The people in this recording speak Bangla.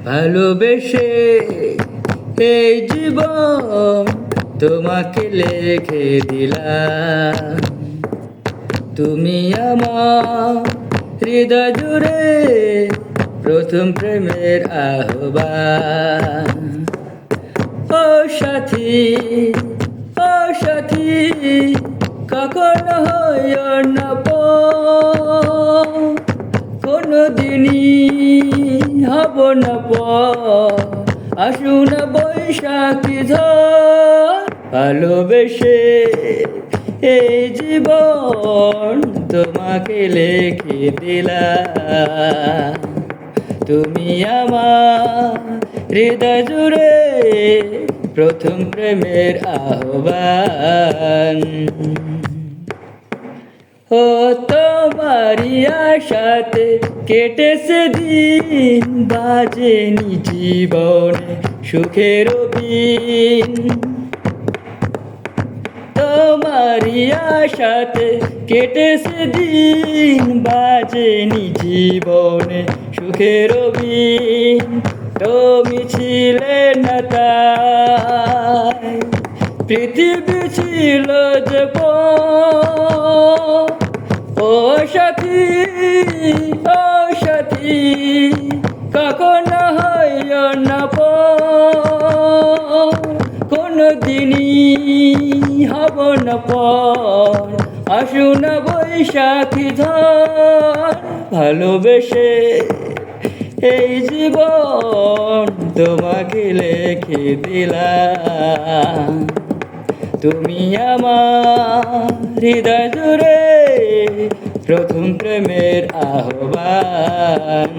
ভালোবেসে এই জীবন তোমাকে লিখে দিলাম। তুমি আমার হৃদয় জুড়ে প্রথম প্রেমের আহ্বান। ও সাথী, ও সাথী, কখনো হইও না পর, কোনদিনই হব না পর, আসুন বৈশাখী ঝড়। ভালোবেসে এই জীবন তোমাকে লিখে দিলাম। তুমি আমার হৃদয় জুড়ে প্রথম প্রেমের আহ্বান। ও তোমারি আশাতে কেটেছে দিন, বাজেনি জীবনে সুখের বিন। তোমারি আশাতে কেটেছে দিন, বাজেনি জীবনে সুখের বিন। তুমি ছিলে না তাই, পৃথিবী ছিল যে পর। ও সাথী, ও সাথী, কখনো হইও না পর, কোনদিনই হব না পর, আসুন বৈশাখী ঝড়। ভালোবেসে এই জীবন তোমাকে লিখে দিলাম। তুমি আমার হৃদয় জুড়ে প্রথম প্রেমের আহ্বান।